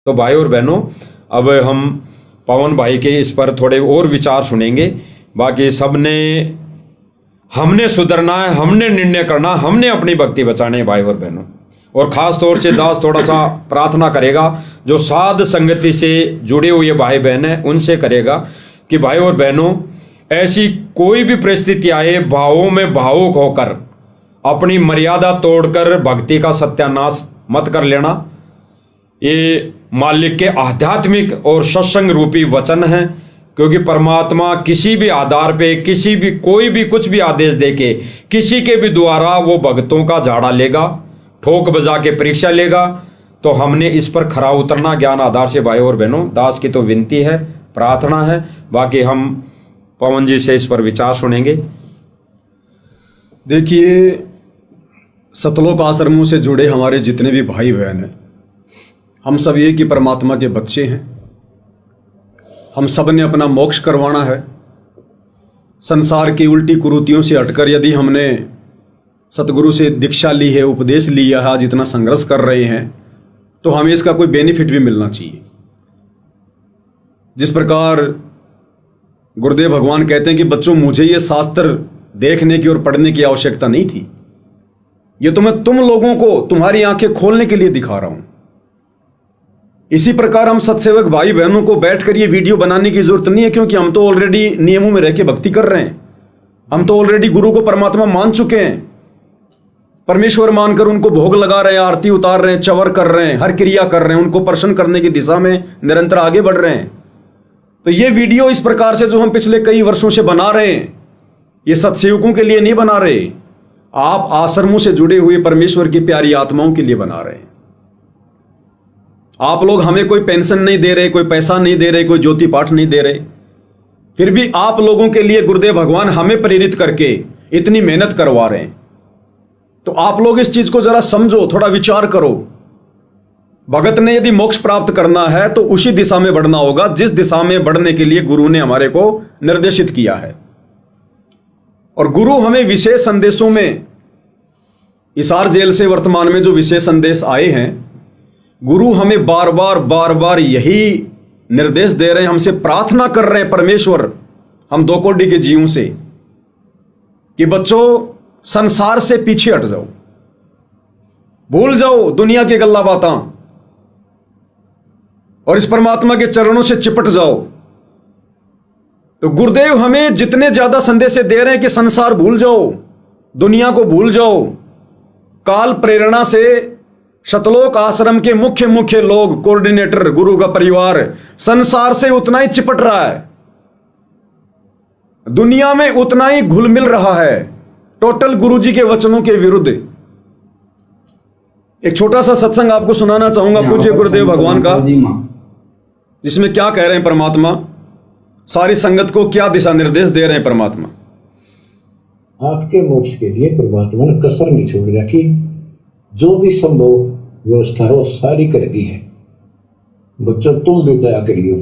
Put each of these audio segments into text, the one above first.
तो भाई और बहनों, अब हम पवन भाई के इस पर थोड़े और विचार सुनेंगे। बाकी हमने सुधरना है, हमने निर्णय करना, हमने अपनी भक्ति बचानी है भाई और बहनों। और खास तौर से दास थोड़ा सा प्रार्थना करेगा, जो साध संगति से जुड़े हुए भाई बहन हैं उनसे करेगा कि भाई और बहनों, ऐसी कोई भी परिस्थिति आए, भावों में भावुक होकर अपनी मर्यादा तोड़कर भक्ति का सत्यानाश मत कर लेना। ये मालिक के आध्यात्मिक और सत्संग रूपी वचन है, क्योंकि परमात्मा किसी भी आधार पे कोई भी कुछ भी आदेश देके किसी के भी द्वारा वो भक्तों का झाड़ा लेगा, ठोक बजा के परीक्षा लेगा। तो हमने इस पर खरा उतरना ज्ञान आधार से भाई और बहनों। दास की तो विनती है, प्रार्थना है। बाकी हम पवन जी से इस पर विचार सुनेंगे। देखिए, सतलोक आश्रमों से जुड़े हमारे जितने भी भाई बहन हैं, हम सब एक ही परमात्मा के बच्चे हैं। हम सब ने अपना मोक्ष करवाना है। संसार की उल्टी कुरीतियों से हटकर यदि हमने सतगुरु से दीक्षा ली है, उपदेश लिया है, आज इतना संघर्ष कर रहे हैं, तो हमें इसका कोई बेनिफिट भी मिलना चाहिए। जिस प्रकार गुरुदेव भगवान कहते हैं कि बच्चों, मुझे ये शास्त्र देखने की और पढ़ने की आवश्यकता नहीं थी, ये तो मैं तुम लोगों को तुम्हारी आंखें खोलने के लिए दिखा रहा हूं। इसी प्रकार हम सत्सेवक भाई बहनों को बैठकर ये वीडियो बनाने की जरूरत नहीं है, क्योंकि हम तो ऑलरेडी नियमों में रह के भक्ति कर रहे हैं। हम तो ऑलरेडी गुरु को परमात्मा मान चुके हैं, परमेश्वर मानकर उनको भोग लगा रहे हैं, आरती उतार रहे हैं, चवर कर रहे हैं, हर क्रिया कर रहे हैं, उनको प्रसन्न करने की दिशा में निरंतर आगे बढ़ रहे हैं। तो ये वीडियो इस प्रकार से जो हम पिछले कई वर्षों से बना रहे हैं, ये सत्सेवकों के लिए नहीं बना रहे, आप आश्रमों से जुड़े हुए परमेश्वर की प्यारी आत्माओं के लिए बना रहे हैं। आप लोग हमें कोई पेंशन नहीं दे रहे, कोई पैसा नहीं दे रहे, कोई ज्योति पाठ नहीं दे रहे, फिर भी आप लोगों के लिए गुरुदेव भगवान हमें प्रेरित करके इतनी मेहनत करवा रहे हैं। तो आप लोग इस चीज को जरा समझो, थोड़ा विचार करो। भगत ने यदि मोक्ष प्राप्त करना है तो उसी दिशा में बढ़ना होगा जिस दिशा में बढ़ने के लिए गुरु ने हमारे को निर्देशित किया है। और गुरु हमें विशेष संदेशों में, हिसार जेल से वर्तमान में जो विशेष संदेश आए हैं, गुरु हमें बार बार यही निर्देश दे रहे हैं, हमसे प्रार्थना कर रहे हैं परमेश्वर, हम दो कोटि के जीवों से, कि बच्चों संसार से पीछे हट जाओ, भूल जाओ दुनिया की गल्ला बातां और इस परमात्मा के चरणों से चिपट जाओ। तो गुरुदेव हमें जितने ज्यादा संदेश दे रहे हैं कि संसार भूल जाओ, दुनिया को भूल जाओ। काल प्रेरणा से सतलोक आश्रम के मुख्य लोग, कोऑर्डिनेटर, गुरु का परिवार संसार से उतना ही चिपट रहा है, दुनिया में उतना ही घुल मिल रहा है, टोटल गुरुजी के वचनों के विरुद्ध। एक छोटा सा सत्संग आपको सुनाना चाहूंगा पूज्य गुरुदेव भगवान का, जिसमें क्या कह रहे हैं परमात्मा, सारी संगत को क्या दिशा निर्देश दे रहे हैं परमात्मा। आपके मोक्ष के लिए परमात्मा ने कसर नहीं छोड़ रखी, जो भी संभव व्यवस्था है वो सारी कर दी है। बच्चों, तुम भी दया करियो,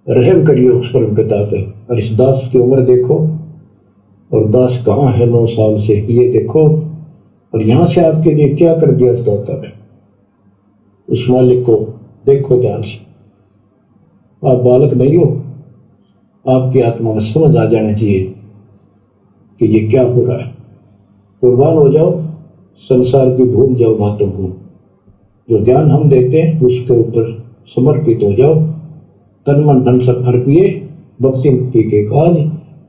रहम करियो उस परम पिता पे। और इस दास की उम्र देखो, और दास कहाँ है 9 साल से, ये देखो, और यहां से आपके लिए क्या कर दिया दाता ने। उस मालिक को देखो ध्यान से। आप बालक नहीं हो, आपकी आत्मा में समझ आ जाना चाहिए कि ये क्या हो रहा है। कुर्बान हो जाओ, संसार की भूल जाओ बातों को, जो ज्ञान हम देते हैं उसके ऊपर समर्पित हो जाओ। तन मन धन सब अर्पिए, भक्ति मुक्ति के काज,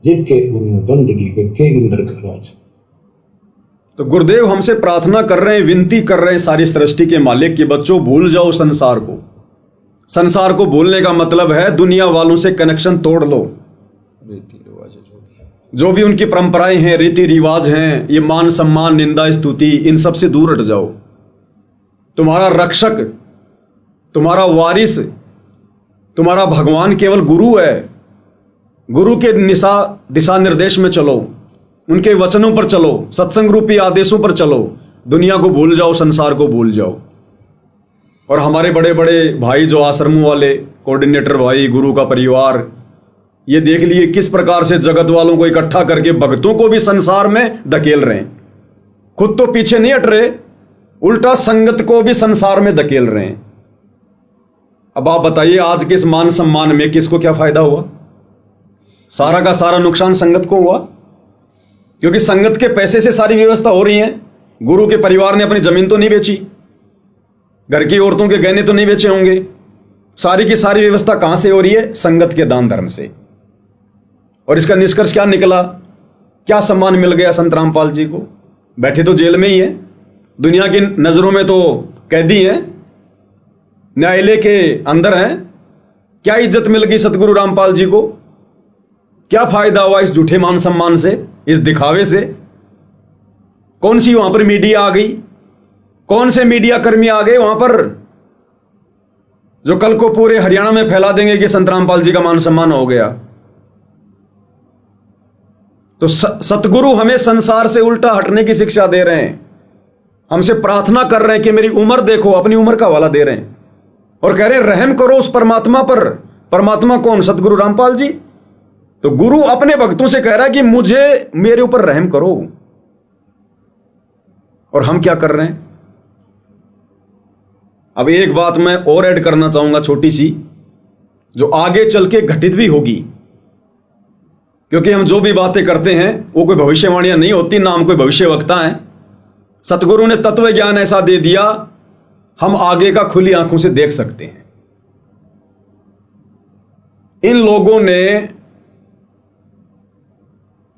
जिनके उन्हें बंदगी के इंद्र का राज। तो गुरुदेव हमसे प्रार्थना कर रहे हैं, विनती कर रहे हैं सारी सृष्टि के मालिक कि बच्चों भूल जाओ संसार को। संसार को भूलने का मतलब है दुनिया वालों से कनेक्शन तोड़ लो। जो भी उनकी परंपराएं हैं, रीति रिवाज हैं, ये मान सम्मान, निंदा, स्तुति, इन सब से दूर हट जाओ। तुम्हारा रक्षक, तुम्हारा वारिस, तुम्हारा भगवान केवल गुरु है। गुरु के दिशा निर्देश में चलो, उनके वचनों पर चलो, सत्संग रूपी आदेशों पर चलो। दुनिया को भूल जाओ, संसार को भूल जाओ। और हमारे बड़े बड़े भाई जो आश्रमों वाले, कोऑर्डिनेटर भाई, गुरु का परिवार, ये देख लिए किस प्रकार से जगत वालों को इकट्ठा करके भक्तों को भी संसार में धकेल रहे हैं। खुद तो पीछे नहीं हट रहे, उल्टा संगत को भी संसार में धकेल रहे हैं। अब आप बताइए, आज के इस मान सम्मान में किसको क्या फायदा हुआ? सारा का सारा नुकसान संगत को हुआ, क्योंकि संगत के पैसे से सारी व्यवस्था हो रही है। गुरु के परिवार ने अपनी जमीन तो नहीं बेची, घर की औरतों के गहने तो नहीं बेचे होंगे, सारी की सारी व्यवस्था कहां से हो रही है? संगत के दान धर्म से। और इसका निष्कर्ष क्या निकला? क्या सम्मान मिल गया संत रामपाल जी को? बैठे तो जेल में ही है, दुनिया की नजरों में तो कैदी हैं, न्यायालय के अंदर हैं। क्या इज्जत मिल गई सतगुरु रामपाल जी को? क्या फायदा हुआ इस झूठे मान सम्मान से, इस दिखावे से? कौन सी वहां पर मीडिया आ गई, कौन से मीडिया कर्मी आ गए वहां पर जो कल को पूरे हरियाणा में फैला देंगे कि संत रामपाल जी का मान सम्मान हो गया? तो सतगुरु हमें संसार से उल्टा हटने की शिक्षा दे रहे हैं, हमसे प्रार्थना कर रहे हैं कि मेरी उम्र देखो, अपनी उम्र का हवाला दे रहे हैं और कह रहे हैं रहम करो उस परमात्मा पर। परमात्मा कौन? सतगुरु रामपाल जी। तो गुरु अपने भक्तों से कह रहा है कि मुझे, मेरे ऊपर रहम करो। और हम क्या कर रहे हैं? अब एक बात मैं और ऐड करना चाहूंगा, छोटी सी, जो आगे चल के घटित भी होगी, क्योंकि हम जो भी बातें करते हैं वो कोई भविष्यवाणियां नहीं होती, ना हम कोई भविष्यवक्ता हैं। सतगुरु ने तत्व ज्ञान ऐसा दे दिया, हम आगे का खुली आंखों से देख सकते हैं। इन लोगों ने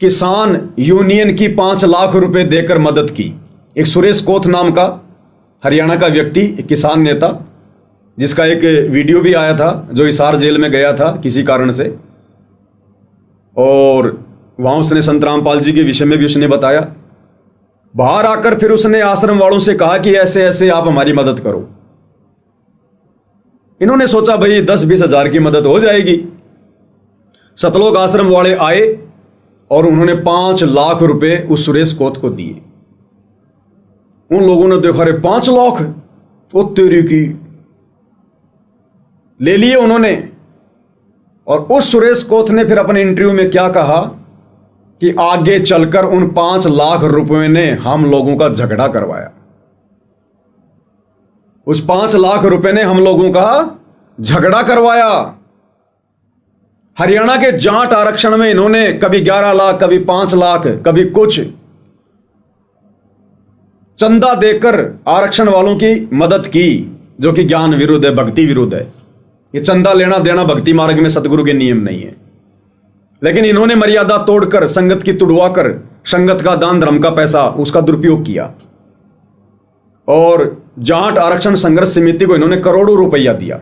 किसान यूनियन की 5 लाख रुपए देकर मदद की। एक सुरेश कोथ नाम का हरियाणा का व्यक्ति, किसान नेता, जिसका एक वीडियो भी आया था, जो हिसार जेल में गया था किसी कारण से, और वहां उसने संत रामपाल जी के विषय में भी उसने बताया। बाहर आकर फिर उसने आश्रम वालों से कहा कि ऐसे ऐसे आप हमारी मदद करो। इन्होंने सोचा भाई 10-20 हजार की मदद हो जाएगी। सतलोक आश्रम वाले आए और उन्होंने 5 लाख रुपए उस सुरेश कोथ को दिए। उन लोगों ने देखा, रे 5 लाख, वो तेरी की, ले लिए उन्होंने। और उस सुरेश कोथ ने फिर अपने इंटरव्यू में क्या कहा कि आगे चलकर उन 5 लाख रुपए ने हम लोगों का झगड़ा करवाया। उस 5 लाख रुपए ने हम लोगों का झगड़ा करवाया। हरियाणा के जाट आरक्षण में इन्होंने कभी 11 लाख, कभी 5 लाख, कभी कुछ चंदा देकर आरक्षण वालों की मदद की, जो कि ज्ञान विरुद्ध है, भक्ति विरुद्ध है। ये चंदा लेना देना भक्ति मार्ग में सतगुरु के नियम नहीं है। लेकिन इन्होंने मर्यादा तोड़कर, संगत की तुड़वाकर, संगत का दान धर्म का पैसा उसका दुरुपयोग किया और जाट आरक्षण संघर्ष समिति को इन्होंने करोड़ों रुपया दिया।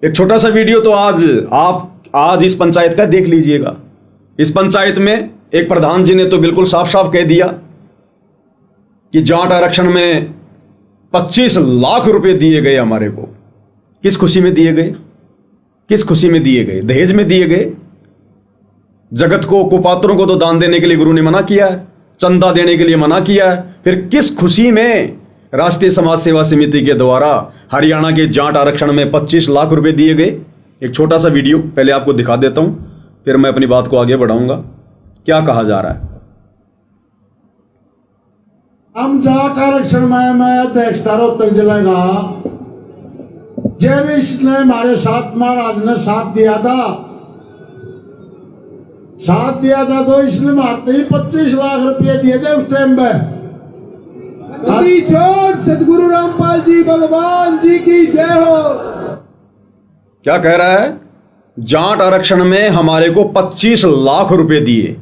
एक छोटा सा वीडियो तो आज इस पंचायत का देख लीजिएगा। इस पंचायत में एक प्रधान जी ने तो बिल्कुल साफ साफ कह दिया कि जाट आरक्षण में 25 लाख रुपए दिए गए हमारे को। किस खुशी में दिए गए? किस खुशी में दिए गए? दहेज में दिए गए? जगत को, कुपात्रों को तो दान देने के लिए गुरु ने मना किया है, चंदा देने के लिए मना किया है। फिर किस खुशी में राष्ट्रीय समाज सेवा समिति के द्वारा हरियाणा के जाट आरक्षण में 25 लाख रुपए दिए गए? एक छोटा सा वीडियो पहले आपको दिखा देता हूं, फिर मैं अपनी बात को आगे बढ़ाऊंगा। क्या कहा जा रहा है? हम जाट आरक्षण में मैं अध्यक्षता रोहतक जिले का, जब इसने हमारे साथ, महाराज ने साथ दिया था तो इसने मारते ही 25 लाख रुपए दिए थे उस टाइम में। सतगुरु रामपाल जी भगवान जी की जय हो। क्या कह रहा है? जाट आरक्षण में हमारे को 25 लाख रुपए दिए,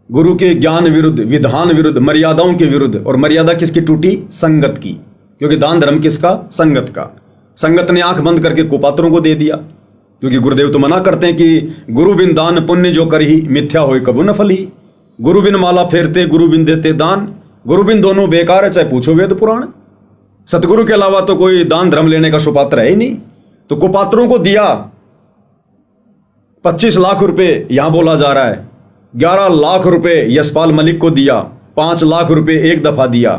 गुरु के ज्ञान विरुद्ध, विधान विरुद्ध, मर्यादाओं के विरुद्ध। और मर्यादा किसकी टूटी? संगत की, क्योंकि दान धर्म किसका? संगत का। संगत ने आंख बंद करके कुपात्रों को दे दिया, क्योंकि गुरुदेव तो मना करते हैं कि गुरु बिन दान पुण्य जो करही, मिथ्या होए कबू न फली। गुरु बिन माला फेरते, गुरु बिन देते दान, गुरु बिन दोनों बेकार है, चाहे पूछो वेद पुराण। सतगुरु के अलावा तो कोई दान धर्म लेने का सुपात्र है ही नहीं। तो कुपात्रों को दिया 25 लाख रुपए, यहां बोला जा रहा है 11 लाख रुपए यशपाल मलिक को दिया, 5 लाख रुपए एक दफा दिया,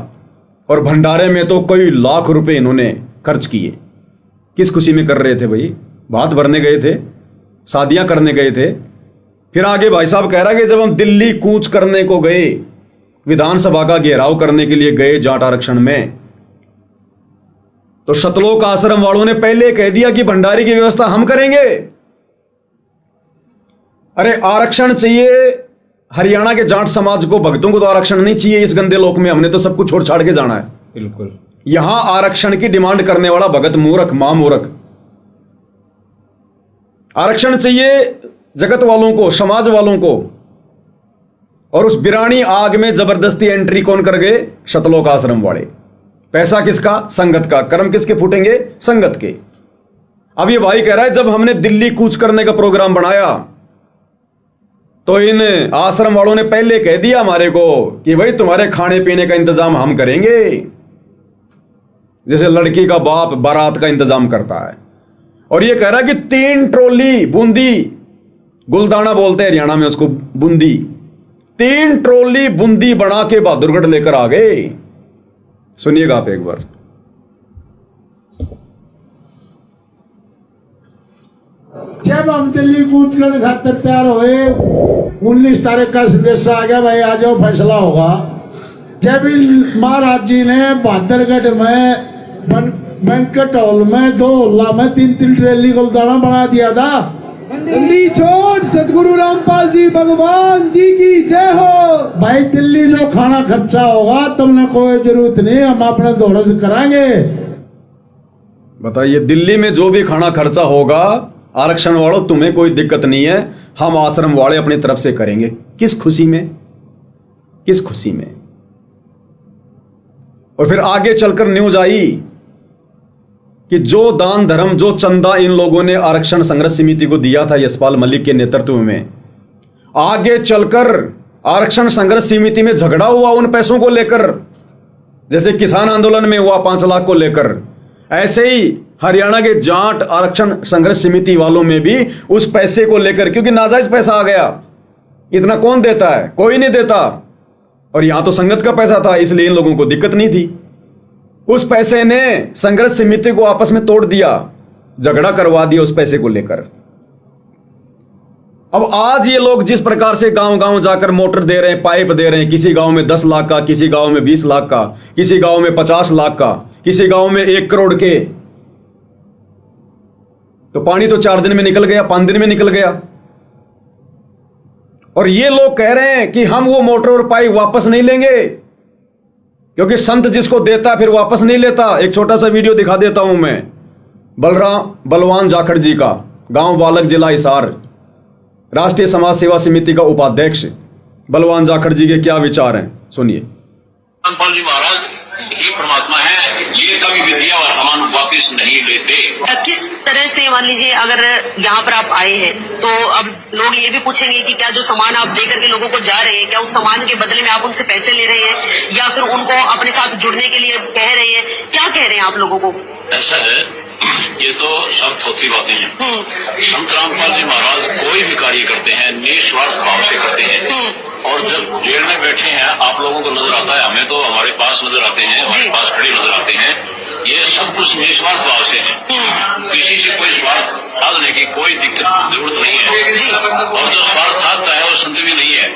और भंडारे में तो कई लाख रुपए इन्होंने खर्च किए। किस खुशी में कर रहे थे भाई? भात भरने गए थे, शादियां करने गए थे। फिर आगे भाई साहब कह रहा है कि जब हम दिल्ली कूच करने को गए, विधानसभा का घेराव करने के लिए गए जाट आरक्षण में, तो सतलोक आश्रम वालों ने पहले कह दिया कि भंडारी की व्यवस्था हम करेंगे। अरे आरक्षण चाहिए हरियाणा के जाट समाज को, भक्तों को तो आरक्षण नहीं चाहिए इस गंदे लोक में। हमने तो सब कुछ छोड़ छाड़ के जाना है। बिल्कुल। यहां आरक्षण की डिमांड करने वाला भगत मूर्ख, मां मूर्ख। आरक्षण चाहिए जगत वालों को, समाज वालों को। और उस बिरानी आग में जबरदस्ती एंट्री कौन कर गए? सतलोक आश्रम वाले। पैसा किसका? संगत का। कर्म किसके फूटेंगे? संगत के। अब ये भाई कह रहा है जब हमने दिल्ली कूच करने का प्रोग्राम बनाया तो इन आश्रम वालों ने पहले कह दिया हमारे को कि भाई तुम्हारे खाने पीने का इंतजाम हम करेंगे, जैसे लड़की का बाप बारात का इंतजाम करता है। और ये कह रहा है कि 3 ट्रॉली बूंदी, गुलदाना बोलते हैं हरियाणा में उसको, बूंदी, 3 ट्रॉली बूंदी बना के बहादुरगढ़ लेकर आ गए। सुनिएगा आप एक बार। जब हम दिल्ली कूच करने खातिर तैयार हुए, 19 तारीख का संदेश आ गया, भाई आ जाओ फैसला होगा। जब महाराज जी ने बहादुरगढ़ में बैंकेट हॉल में 2 हॉल में 3-3 ट्रेली गुलदाना बना दिया था। दिल्ली छोड़ सतगुरु रामपाल जी भगवान जी की जय हो। भाई दिल्ली जो खाना खर्चा होगा तुमने कोई जरूरत नहीं, हम अपने दौड़त कराएंगे। बताइए, दिल्ली में जो भी खाना खर्चा होगा आरक्षण वालों तुम्हें कोई दिक्कत नहीं है, हम आश्रम वाले अपनी तरफ से करेंगे। किस खुशी में? किस खुशी में? और फिर आगे चलकर न्यूज आई कि जो दान धर्म, जो चंदा इन लोगों ने आरक्षण संघर्ष समिति को दिया था यशपाल मलिक के नेतृत्व में, आगे चलकर आरक्षण संघर्ष समिति में झगड़ा हुआ उन पैसों को लेकर, जैसे किसान आंदोलन में हुआ 5 लाख को लेकर। ऐसे ही हरियाणा के जाट आरक्षण संघर्ष समिति वालों में भी उस पैसे को लेकर, क्योंकि नाजायज पैसा आ गया, इतना कौन देता है? कोई नहीं देता। और यहां तो संगत का पैसा था, इसलिए इन लोगों को दिक्कत नहीं थी। उस पैसे ने संघर्ष समिति को आपस में तोड़ दिया, झगड़ा करवा दिया उस पैसे को लेकर। अब आज ये लोग जिस प्रकार से गांव गांव जाकर मोटर दे रहे हैं, पाइप दे रहे हैं, किसी गांव में 10 लाख का, किसी गांव में 20 लाख का, किसी गांव में 50 लाख का, किसी गांव में 1 करोड़ के, तो पानी तो 4 दिन में निकल गया, 5 दिन में निकल गया। और ये लोग कह रहे हैं कि हम वो मोटर और पाइप वापस नहीं लेंगे, क्योंकि संत जिसको देता फिर वापस नहीं लेता। एक छोटा सा वीडियो दिखा देता हूं मैं, बलवान जाखड़ जी का, गांव बालक, जिला हिसार, राष्ट्रीय समाज सेवा समिति का उपाध्यक्ष बलवान जाखड़ जी के क्या विचार हैं, सुनिए। रामपाल जी महाराज ही परमात्मा है, ये कभी भी दिया हुआ सामान वापिस नहीं लेते। किस तरह से मान लीजिए अगर यहाँ पर आप आए हैं तो अब लोग ये भी पूछेंगे कि क्या जो सामान आप दे करके लोगों को जा रहे हैं, क्या उस सामान के बदले में आप उनसे पैसे ले रहे हैं या फिर उनको अपने साथ जुड़ने के लिए कह रहे हैं? क्या कह रहे हैं आप लोगों को? ऐसा है, ये तो सब थोथी बातें हैं। संत रामपाल जी महाराज कोई भी कार्य करते हैं निस्वार्थ भाव से करते हैं। और जब जेल में बैठे हैं आप लोगों को नजर आता है, हमें तो हमारे पास नजर आते हैं, हमारे पास खड़े नजर आते हैं, ये सब कुछ निस्वार्थ भाव से है। किसी से कोई स्वार्थ साधने की कोई दिक्कत जरूरत नहीं है। और जो स्वार्थ साधता है वो संत भी नहीं है।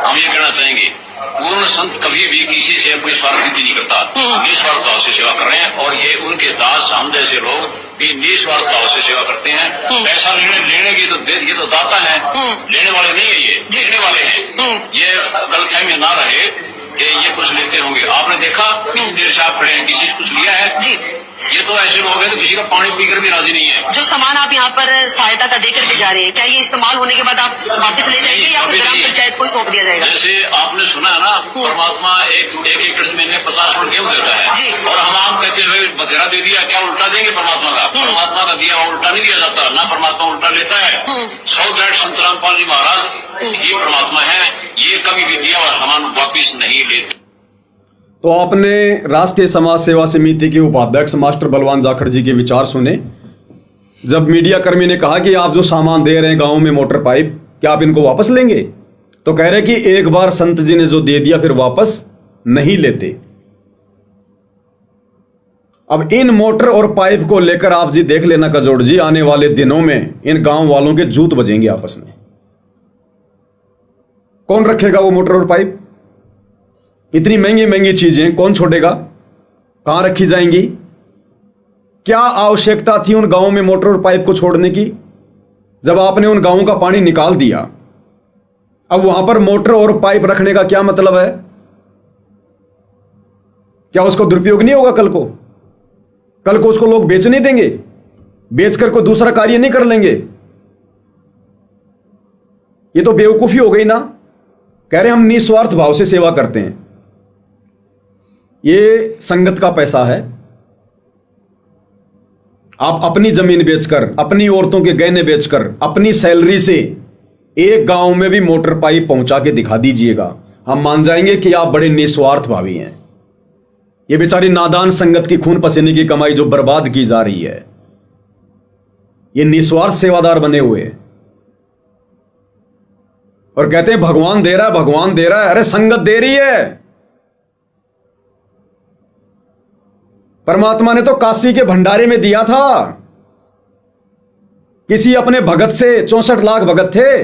हम ये कहना चाहेंगे, पूर्ण संत कभी भी किसी से कोई स्वार्थ सिद्धि नहीं करता, निस्वार्थ भाव से सेवा कर रहे हैं। और ये उनके दास, हम जैसे लोग भी निस्वार्थ भाव से सेवा करते हैं। पैसा लेने की तो ये तो दाता है, लेने वाले नहीं है, ये देने वाले हैं। ये गलतफहमी ना रहे कि ये कुछ लेते होंगे। आपने देखा कितनी देर से आप खड़े हैं, किसी से कुछ लिया है? ये तो ऐसे लोग हैं तो किसी का पानी पीकर भी राजी नहीं है। जो सामान आप यहाँ पर सहायता का दे करके जा रहे हैं, क्या ये इस्तेमाल होने के बाद आप वापस ले जाएंगे या फिर ग्राम पंचायत को सौंप दिया जाएगा? जैसे आपने सुना है ना, परमात्मा एक एकड़ जमीन में 50 मन गेहूँ देता है, और हम आम कहते हैं बतेरा दे दिया, क्या उल्टा देंगे परमात्मा का? परमात्मा का दिया उल्टा नहीं दिया जाता, ना परमात्मा उल्टा लेता है। सो दैट संत रामपाल जी महाराज ये परमात्मा है, ये कभी भी दिया हुआ सामान वापिस नहीं लेते। तो आपने राष्ट्रीय समाज सेवा समिति के उपाध्यक्ष मास्टर बलवान जाखड़ जी के विचार सुने। जब मीडिया कर्मी ने कहा कि आप जो सामान दे रहे हैं गांव में मोटर पाइप, क्या आप इनको वापस लेंगे? तो कह रहे कि एक बार संत जी ने जो दे दिया फिर वापस नहीं लेते। अब इन मोटर और पाइप को लेकर आप जी देख लेना कजोड़ जी, आने वाले दिनों में इन गांव वालों के जूत बजेंगे आपस में। कौन रखेगा वो मोटर और पाइप? इतनी महंगी महंगी चीजें कौन छोड़ेगा? कहां रखी जाएंगी? क्या आवश्यकता थी उन गांवों में मोटर और पाइप को छोड़ने की, जब आपने उन गांवों का पानी निकाल दिया? अब वहां पर मोटर और पाइप रखने का क्या मतलब है? क्या उसको दुरुपयोग नहीं होगा? कल को उसको लोग बेच नहीं देंगे? बेचकर कोई दूसरा कार्य नहीं कर लेंगे? ये तो बेवकूफी हो गई ना। कह रहे हम निस्वार्थ भाव से सेवा करते हैं। ये संगत का पैसा है। आप अपनी जमीन बेचकर, अपनी औरतों के गहने बेचकर, अपनी सैलरी से एक गांव में भी मोटर पाइप पहुंचा के दिखा दीजिएगा, हम मान जाएंगे कि आप बड़े निस्वार्थ भावी हैं। ये बेचारी नादान संगत की खून पसीने की कमाई जो बर्बाद की जा रही है, ये निस्वार्थ सेवादार बने हुए हैं और कहते हैं भगवान दे रहा है, भगवान दे रहा है। अरे संगत दे रही है। परमात्मा ने तो काशी के भंडारे में दिया था। किसी अपने भगत से, 64 लाख भगत थे,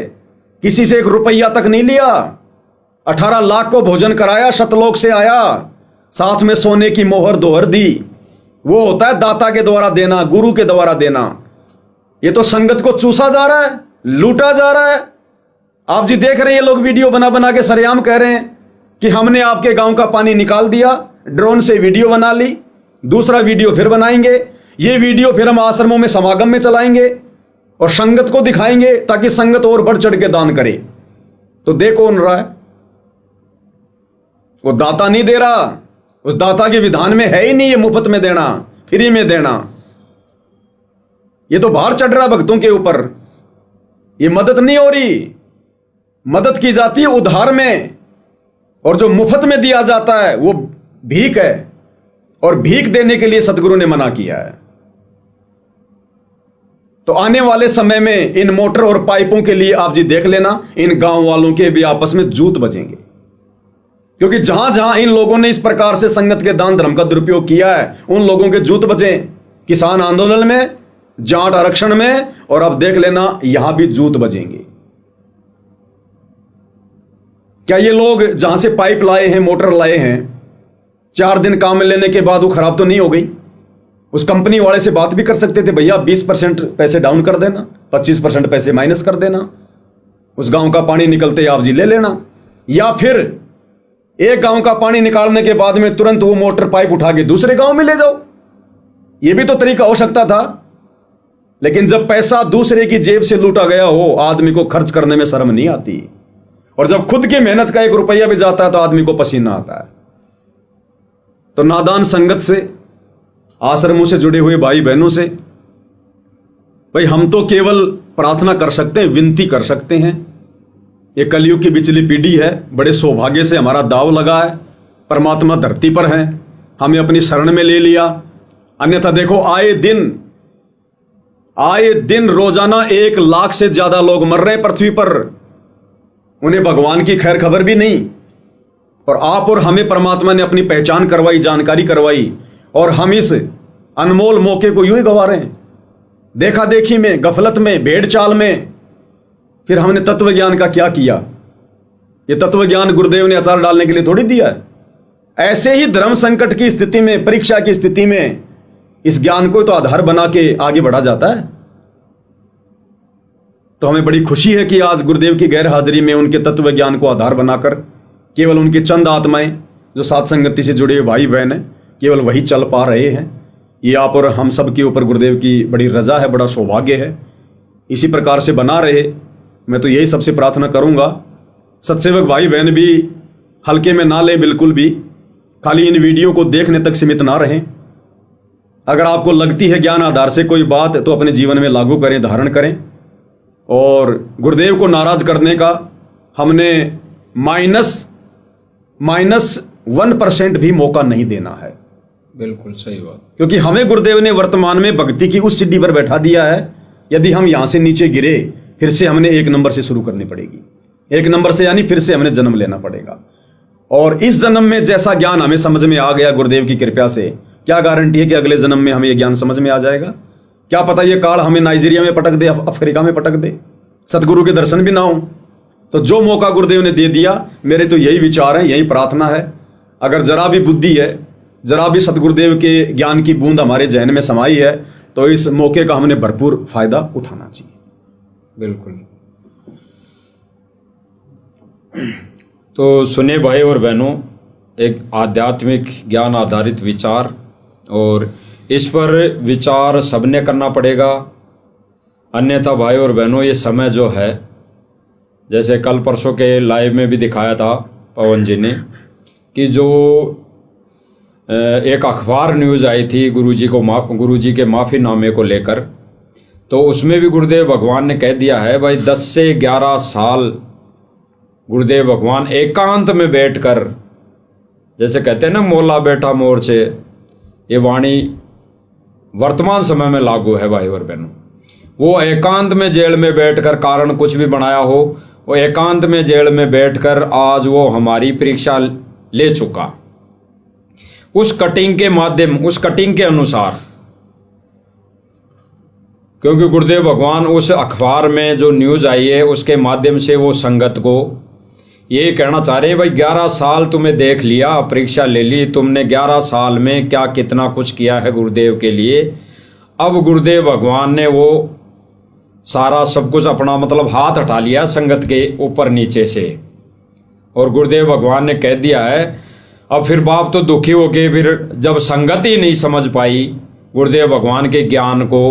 किसी से 1 रुपया तक नहीं लिया। 18 लाख को भोजन कराया, शतलोक से आया, साथ में सोने की मोहर दोहर दी। वो होता है दाता के द्वारा देना, गुरु के द्वारा देना। ये तो संगत को चूसा जा रहा है, लूटा जा रहा है। आप जी देख रहे हैं, ये लोग वीडियो बना बना के सरेआम कह रहे हैं कि हमने आपके गांव का पानी निकाल दिया, ड्रोन से वीडियो बना ली, दूसरा वीडियो फिर बनाएंगे, ये वीडियो फिर हम आश्रमों में समागम में चलाएंगे और संगत को दिखाएंगे ताकि संगत और बढ़ चढ़ के दान करे। तो दे कौन रहा है? वो दाता नहीं दे रहा। उस दाता के विधान में है ही नहीं ये मुफ्त में देना, फ्री में देना। ये तो भार चढ़ रहा भक्तों के ऊपर। ये मदद नहीं हो रही। मदद की जाती है उधार में, और जो मुफ्त में दिया जाता है वो भीख है, और भीख देने के लिए सतगुरु ने मना किया है। तो आने वाले समय में इन मोटर और पाइपों के लिए आप जी देख लेना, इन गांव वालों के भी आपस में जूत बजेंगे। क्योंकि जहां जहां इन लोगों ने इस प्रकार से संगत के दान धर्म का दुरुपयोग किया है, उन लोगों के जूत बजे। किसान आंदोलन में, जाट आरक्षण में, और अब देख लेना यहां भी जूत बजेंगे। क्या ये लोग जहां से पाइप लाए हैं, मोटर लाए हैं, 4 दिन काम में लेने के बाद वो खराब तो नहीं हो गई? उस कंपनी वाले से बात भी कर सकते थे, भैया 20% पैसे डाउन कर देना, 25% पैसे माइनस कर देना, उस गांव का पानी निकलते आप जी ले लेना। या फिर एक गांव का पानी निकालने के बाद में तुरंत वो मोटर पाइप उठा के दूसरे गांव में ले जाओ। ये भी तो तरीका हो सकता था। लेकिन जब पैसा दूसरे की जेब से लूटा गया हो, आदमी को खर्च करने में शर्म नहीं आती। और जब खुद की मेहनत का 1 रुपया भी जाता है तो आदमी को पसीना आता है। तो नादान संगत से, आश्रमों से जुड़े हुए भाई बहनों से, भाई हम तो केवल प्रार्थना कर सकते हैं, विनती कर सकते हैं। ये कलयुग की बिचली पीढ़ी है, बड़े सौभाग्य से हमारा दाव लगा है, परमात्मा धरती पर है, हमें अपनी शरण में ले लिया। अन्यथा देखो आए दिन रोजाना 1 लाख से ज्यादा लोग मर रहे हैं पृथ्वी पर, उन्हें भगवान की खैर खबर भी नहीं। और आप और हमें परमात्मा ने अपनी पहचान करवाई, जानकारी करवाई, और हम इस अनमोल मौके को यूं ही गंवा रहे हैं, देखा देखी में, गफलत में, भेड़ चाल में। फिर हमने तत्व ज्ञान का क्या किया? ये तत्व ज्ञान गुरुदेव ने अचार डालने के लिए थोड़ी दिया है। ऐसे ही धर्म संकट की स्थिति में, परीक्षा की स्थिति में इस ज्ञान को तो आधार बना के आगे बढ़ा जाता है। तो हमें बड़ी खुशी है कि आज गुरुदेव की गैर हाजिरी में उनके तत्व ज्ञान को आधार बनाकर केवल उनकी चंद आत्माएं जो साथ संगति से जुड़े भाई बहन हैं, केवल वही चल पा रहे हैं। ये आप और हम सब के ऊपर गुरुदेव की बड़ी रजा है, बड़ा सौभाग्य है। इसी प्रकार से बना रहे, मैं तो यही सबसे प्रार्थना करूंगा। सत्सेवक भाई बहन भी हल्के में ना ले, बिल्कुल भी खाली इन वीडियो को देखने तक सीमित ना रहें। अगर आपको लगती है ज्ञान आधार से कोई बात, तो अपने जीवन में लागू करें, धारण करें। और गुरुदेव को नाराज करने का हमने -1% भी मौका नहीं देना है। बिल्कुल सही बात। क्योंकि हमें गुरुदेव ने वर्तमान में भक्ति की उस सीढ़ी पर बैठा दिया है। यदि हम यहां से नीचे गिरे, फिर से हमने 1 नंबर से शुरू करनी पड़ेगी। 1 नंबर से यानी फिर से हमने जन्म लेना पड़ेगा। और इस जन्म में जैसा ज्ञान हमें समझ में आ गया गुरुदेव की कृपा से, क्या गारंटी है कि अगले जन्म में हमें यह ज्ञान समझ में आ जाएगा? क्या पता ये काल हमें नाइजीरिया में पटक दे, अफ्रीका में पटक दे, सतगुरु के दर्शन भी ना हो। तो जो मौका गुरुदेव ने दे दिया, मेरे तो यही विचार है, यही प्रार्थना है। अगर जरा भी बुद्धि है जरा भी सतगुरुदेव के ज्ञान की बूंद हमारे जहन में समाई है, तो इस मौके का हमने भरपूर फायदा उठाना चाहिए। बिल्कुल। तो सुने भाई और बहनों, एक आध्यात्मिक ज्ञान आधारित विचार, और इस पर विचार सबने करना पड़ेगा, अन्यथा भाई और बहनों ये समय जो है, जैसे कल परसों के लाइव में भी दिखाया था पवन जी ने, कि जो एक अखबार न्यूज़ आई थी गुरुजी के माफ़ीनामे को लेकर, तो उसमें भी गुरुदेव भगवान ने कह दिया है भाई 10 से 11 साल गुरुदेव भगवान एकांत में बैठकर, जैसे कहते हैं ना मोला बैठा मोर से, ये वाणी वर्तमान समय में लागू है भाई और बहनों। वो एकांत में जेल में बैठकर, कारण कुछ भी बनाया हो, वो एकांत में जेल में बैठकर आज वो हमारी परीक्षा ले चुका, उस कटिंग के माध्यम, उस कटिंग के अनुसार। क्योंकि गुरुदेव भगवान उस अखबार में जो न्यूज़ आई है उसके माध्यम से वो संगत को ये कहना चाह रहे हैं भाई 11 साल तुम्हें देख लिया, परीक्षा ले ली तुमने, 11 साल में क्या कितना कुछ किया है गुरुदेव के लिए। अब गुरुदेव भगवान ने वो सारा सब कुछ अपना मतलब हाथ हटा लिया संगत के ऊपर नीचे से, और गुरुदेव भगवान ने कह दिया है। अब फिर बाप तो दुखी हो गए, फिर जब संगत ही नहीं समझ पाई गुरुदेव भगवान के ज्ञान को,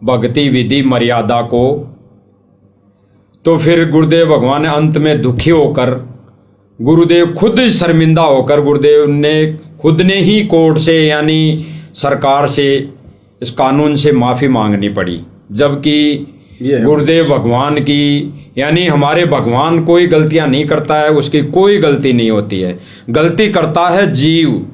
भक्ति विधि मर्यादा को, तो फिर गुरुदेव भगवान ने अंत में दुखी होकर, गुरुदेव खुद शर्मिंदा होकर, गुरुदेव ने खुद ने ही कोर्ट से यानी सरकार से, इस कानून से माफ़ी मांगनी पड़ी। जबकि गुरुदेव भगवान की यानी हमारे भगवान कोई गलतियां नहीं करता है, उसकी कोई गलती नहीं होती है, गलती करता है जीव।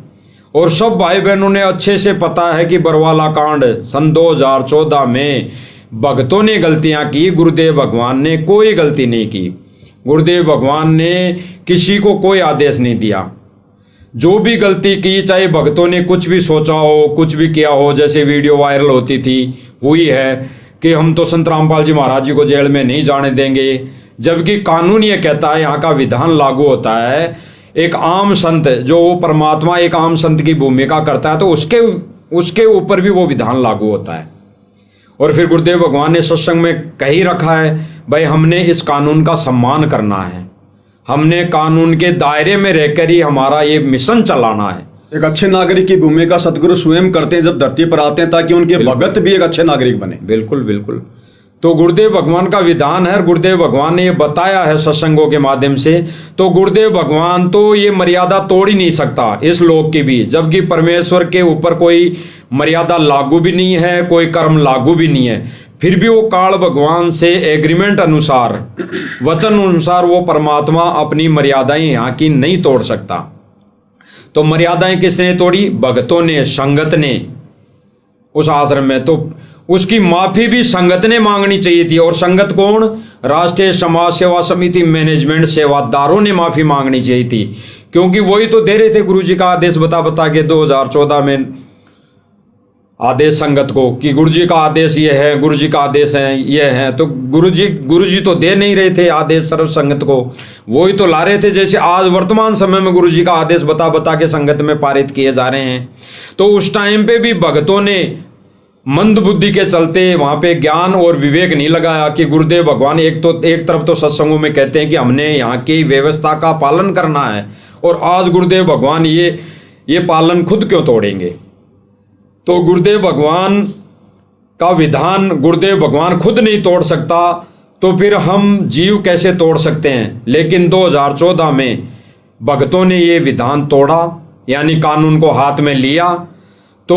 और सब भाई बहनों ने अच्छे से पता है कि बरवाला कांड सन 2014 में भक्तों ने गलतियां की, गुरुदेव भगवान ने कोई गलती नहीं की। गुरुदेव भगवान ने किसी को कोई आदेश नहीं दिया। जो भी गलती की, चाहे भक्तों ने कुछ भी सोचा हो, कुछ भी किया हो, जैसे वीडियो वायरल होती थी हुई है कि हम तो संत रामपाल जी महाराज जी को जेल में नहीं जाने देंगे, जबकि कानून ये कहता है, यहाँ का विधान लागू होता है, एक आम संत जो वो परमात्मा एक आम संत की भूमिका करता है, तो उसके ऊपर भी वो विधान लागू होता है। और फिर गुरुदेव भगवान ने सत्संग में कही रखा है भाई हमने इस कानून का सम्मान करना है, हमने कानून के दायरे में रहकर ही हमारा ये मिशन चलाना है। एक अच्छे नागरिक की भूमिका सतगुरु स्वयं करते हैं जब धरती पर आते हैं, ताकि उनके भगत भी एक अच्छे नागरिक बने। बिल्कुल बिल्कुल। तो गुरुदेव भगवान का विधान है, गुरुदेव भगवान ने ये बताया है सत्संगों के माध्यम से, तो गुरुदेव भगवान तो ये मर्यादा तोड़ ही नहीं सकता इस लोक की भी, जबकि परमेश्वर के ऊपर कोई मर्यादा लागू भी नहीं है, कोई कर्म लागू भी नहीं है। फिर भी वो काल भगवान से एग्रीमेंट अनुसार, वचन अनुसार वो परमात्मा अपनी मर्यादाएं यहाँ की नहीं तोड़ सकता। तो मर्यादाएं किसने तोड़ी? भक्तों ने, संगत ने उस आश्रम में। तो उसकी माफी भी संगत ने मांगनी चाहिए थी। और संगत कौन? राष्ट्रीय समाज सेवा समिति मैनेजमेंट सेवादारों ने माफी मांगनी चाहिए थी, क्योंकि वही तो दे रहे थे गुरुजी का आदेश बता के 2014 में आदेश संगत को कि गुरुजी का आदेश ये है, गुरुजी का आदेश है ये है। तो गुरुजी तो दे नहीं रहे थे आदेश सर्व संगत को, वही तो ला रहे थे। जैसे आज वर्तमान समय में गुरुजी का आदेश बता के संगत में पारित किए जा रहे हैं। तो उस टाइम पे भी भक्तों ने मंद बुद्धि के चलते वहां पे ज्ञान और विवेक नहीं लगाया कि गुरुदेव भगवान एक तरफ तो सत्संगों में कहते हैं कि हमने यहाँ की व्यवस्था का पालन करना है, और आज गुरुदेव भगवान ये पालन खुद क्यों तोड़ेंगे? तो गुरुदेव भगवान का विधान गुरुदेव भगवान खुद नहीं तोड़ सकता, तो फिर हम जीव कैसे तोड़ सकते हैं? लेकिन 2014 में भक्तों ने ये विधान तोड़ा, यानी कानून को हाथ में लिया। तो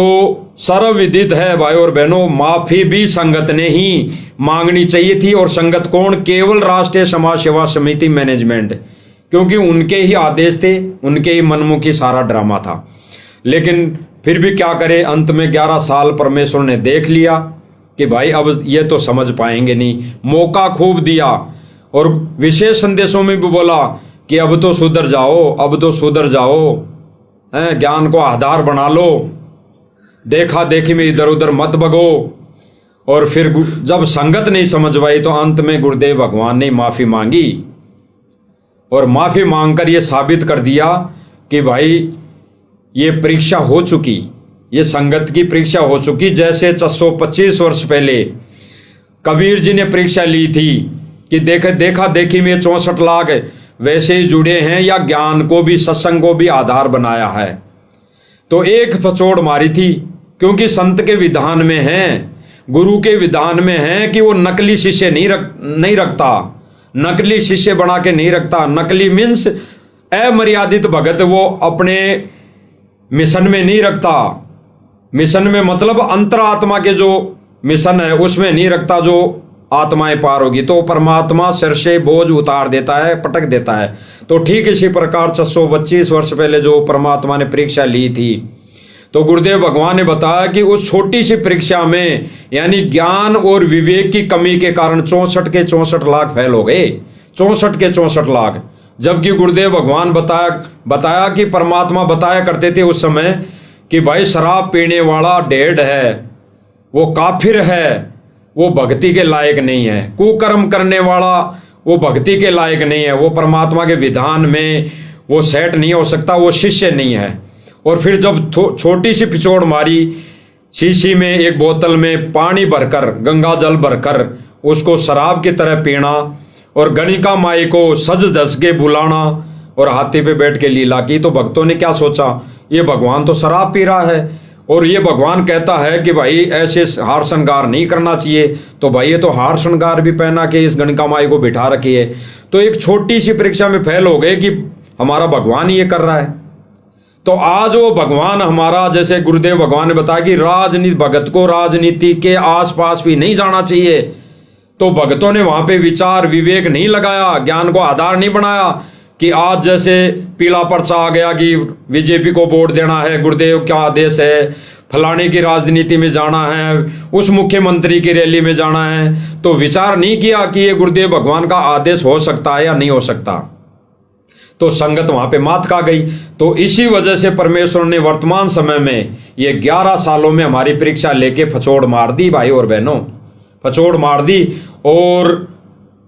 सर्वविदित है भाई और बहनों, माफी भी संगत ने ही मांगनी चाहिए थी। और संगत कौन? केवल राष्ट्रीय समाज सेवा समिति मैनेजमेंट, क्योंकि उनके ही आदेश थे, उनके ही मनमुखी सारा ड्रामा था। लेकिन फिर भी क्या करे, अंत में 11 साल परमेश्वर ने देख लिया कि भाई अब ये तो समझ पाएंगे नहीं। मौका खूब दिया और विशेष संदेशों में भी बोला कि अब तो सुधर जाओ, अब तो सुधर जाओ, ज्ञान को आधार बना लो, देखा देखी में इधर उधर मत भगो। और फिर जब संगत नहीं समझ पाई तो अंत में गुरुदेव भगवान ने माफी मांगी, और माफी मांगकर ये साबित कर दिया कि भाई ये परीक्षा हो चुकी, ये संगत की परीक्षा हो चुकी। जैसे 625 वर्ष पहले कबीर जी ने परीक्षा ली थी कि देखा देखी में 64 लाख वैसे ही जुड़े हैं या ज्ञान को भी, सत्संग को भी आधार बनाया है। तो एक फचोड़ मारी थी, क्योंकि संत के विधान में है, गुरु के विधान में है कि वो नकली शिष्य नहीं रखता, नकली शिष्य बना के नहीं रखता। नकली मीन्स अमर्यादित भगत वो अपने मिशन में नहीं रखता। मिशन में मतलब अंतरात्मा के जो मिशन है उसमें नहीं रखता, जो आत्माएं पार होगी तो परमात्मा सिर से बोझ उतार देता है, पटक देता है। तो ठीक इसी प्रकार 625 वर्ष पहले जो परमात्मा ने परीक्षा ली थी, तो गुरुदेव भगवान ने बताया कि उस छोटी सी परीक्षा में यानी ज्ञान और विवेक की कमी के कारण 64 के 64 लाख फेल हो गए, 64 के 64 लाख। जबकि गुरुदेव भगवान बताया कि परमात्मा बताया करते थे उस समय कि भाई शराब पीने वाला डेढ़ है, वो काफिर है, वो भक्ति के लायक नहीं है। कुकर्म करने वाला वो भक्ति के लायक नहीं है, वो परमात्मा के विधान में वो सेट नहीं हो सकता, वो शिष्य नहीं है। और फिर जब छोटी सी पिछोड़ मारी, शीशी में एक बोतल में पानी भरकर, गंगा जल भरकर उसको शराब की तरह पीना और गणिका माई को सज धस के बुलाना और हाथी पे बैठ के लीला की, तो भक्तों ने क्या सोचा, ये भगवान तो शराब पी रहा है और ये भगवान कहता है कि भाई ऐसे हार श्रृंगार नहीं करना चाहिए, तो भाई ये तो हार श्रृंगार भी पहना के इस गणिका माई को बिठा रखी है। तो एक छोटी सी परीक्षा में फेल हो गए कि हमारा भगवान ये कर रहा है। तो आज वो भगवान हमारा, जैसे गुरुदेव भगवान ने बताया कि राजनीति, भगत को राजनीति के आसपास भी नहीं जाना चाहिए। तो भगतों ने वहां पे विचार विवेक नहीं लगाया, ज्ञान को आधार नहीं बनाया कि आज जैसे पीला पर्चा आ गया कि बीजेपी को वोट देना है, गुरुदेव क्या आदेश है, फलाने की राजनीति में जाना है, उस मुख्यमंत्री की रैली में जाना है। तो विचार नहीं किया कि ये गुरुदेव भगवान का आदेश हो सकता है या नहीं हो सकता। तो संगत वहां पे मात खा गई। तो इसी वजह से परमेश्वर ने वर्तमान समय में ये 11 सालों में हमारी परीक्षा लेके फचोड़ मार दी भाई और बहनों, फचोड़ मार दी। और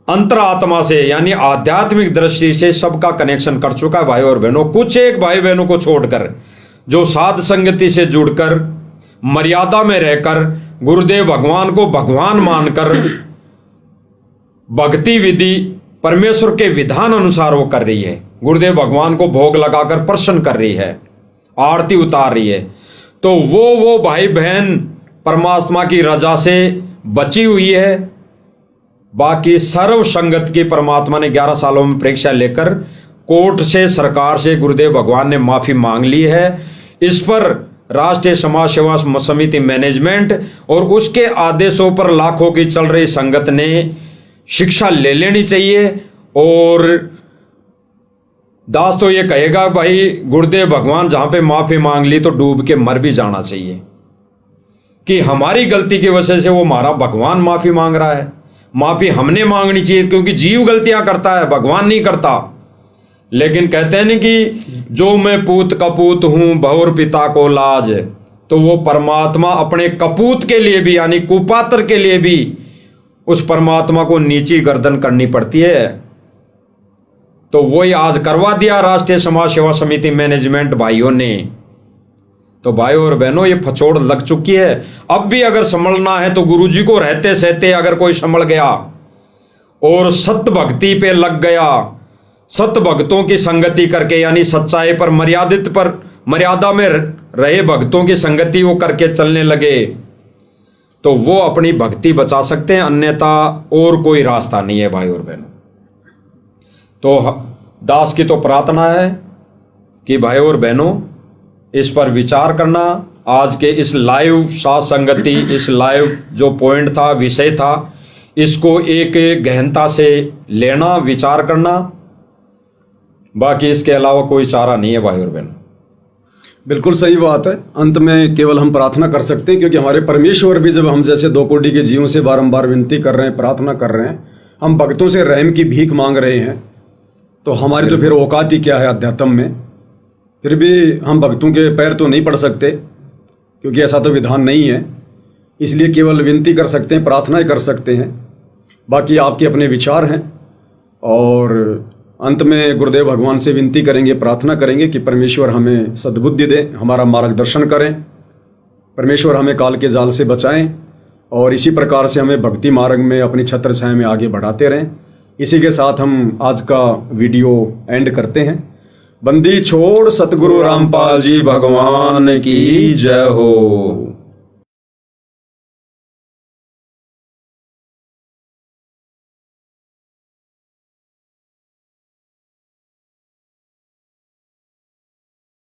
अंतरात्मा से यानी आध्यात्मिक दृष्टि से सबका कनेक्शन कर चुका है भाई और बहनों। कुछ एक भाई बहनों को छोड़कर जो साध संगति से जुड़कर मर्यादा में रहकर गुरुदेव भगवान को भगवान मानकर भक्ति विधि परमेश्वर के विधान अनुसार वो कर रही है, गुरुदेव भगवान को भोग लगाकर प्रसन्न कर रही है, आरती उतार रही है, तो वो भाई बहन परमात्मा की रजा से बची हुई है। बाकी सर्व संगत की परमात्मा ने 11 सालों में परीक्षा लेकर कोर्ट से, सरकार से गुरुदेव भगवान ने माफी मांग ली है। इस पर राष्ट्रीय समाज सेवा समिति मैनेजमेंट और उसके आदेशों पर लाखों की चल रही संगत ने शिक्षा ले लेनी चाहिए। और दास तो ये कहेगा भाई गुरुदेव भगवान जहां पे माफी मांग ली तो डूब के मर भी जाना चाहिए कि हमारी गलती की वजह से वो हमारा भगवान माफी मांग रहा है। माफी हमने मांगनी चाहिए क्योंकि जीव गलतियां करता है, भगवान नहीं करता। लेकिन कहते हैं ना कि जो मैं पूत कपूत हूं भौर पिता को लाज, तो वो परमात्मा अपने कपूत के लिए भी यानी कुपात्र के लिए भी उस परमात्मा को नीची गर्दन करनी पड़ती है। तो वही आज करवा दिया राष्ट्रीय समाज सेवा समिति मैनेजमेंट भाइयों ने। तो भाइयों और बहनों ये फचोड़ लग चुकी है। अब भी अगर संभलना है तो गुरुजी को रहते सहते अगर कोई संभल गया और सत्य भक्ति पे लग गया, सत्य भक्तों की संगति करके यानी सच्चाई पर मर्यादा में रहे भक्तों की संगति वो करके चलने लगे, तो वो अपनी भक्ति बचा सकते हैं, अन्यथा और कोई रास्ता नहीं है भाई और बहनों। तो दास की तो प्रार्थना है कि भाई और बहनों इस पर विचार करना। आज के इस लाइव साथ संगति, इस लाइव जो पॉइंट था, विषय था, इसको एक गहनता से लेना, विचार करना। बाकी इसके अलावा कोई चारा नहीं है भाई और बहनों। बिल्कुल सही बात है। अंत में केवल हम प्रार्थना कर सकते हैं, क्योंकि हमारे परमेश्वर भी जब हम जैसे 2 कोटि के जीवों से बारंबार विनती कर रहे हैं, प्रार्थना कर रहे हैं, हम भक्तों से रहम की भीख मांग रहे हैं, तो हमारी तो फिर औकात ही क्या है अध्यात्म में। फिर भी हम भक्तों के पैर तो नहीं पड़ सकते, क्योंकि ऐसा तो विधान नहीं है। इसलिए केवल विनती कर सकते हैं, प्रार्थना ही कर सकते हैं। बाकी आपके अपने विचार हैं और अंत में गुरुदेव भगवान से विनती करेंगे, प्रार्थना करेंगे कि परमेश्वर हमें सद्बुद्धि दे, हमारा मार्गदर्शन करें, परमेश्वर हमें काल के जाल से बचाएं और इसी प्रकार से हमें भक्ति मार्ग में अपनी छत्र छाया में आगे बढ़ाते रहें। इसी के साथ हम आज का वीडियो एंड करते हैं। बंदी छोड़ सतगुरु रामपाल जी भगवान की जय हो।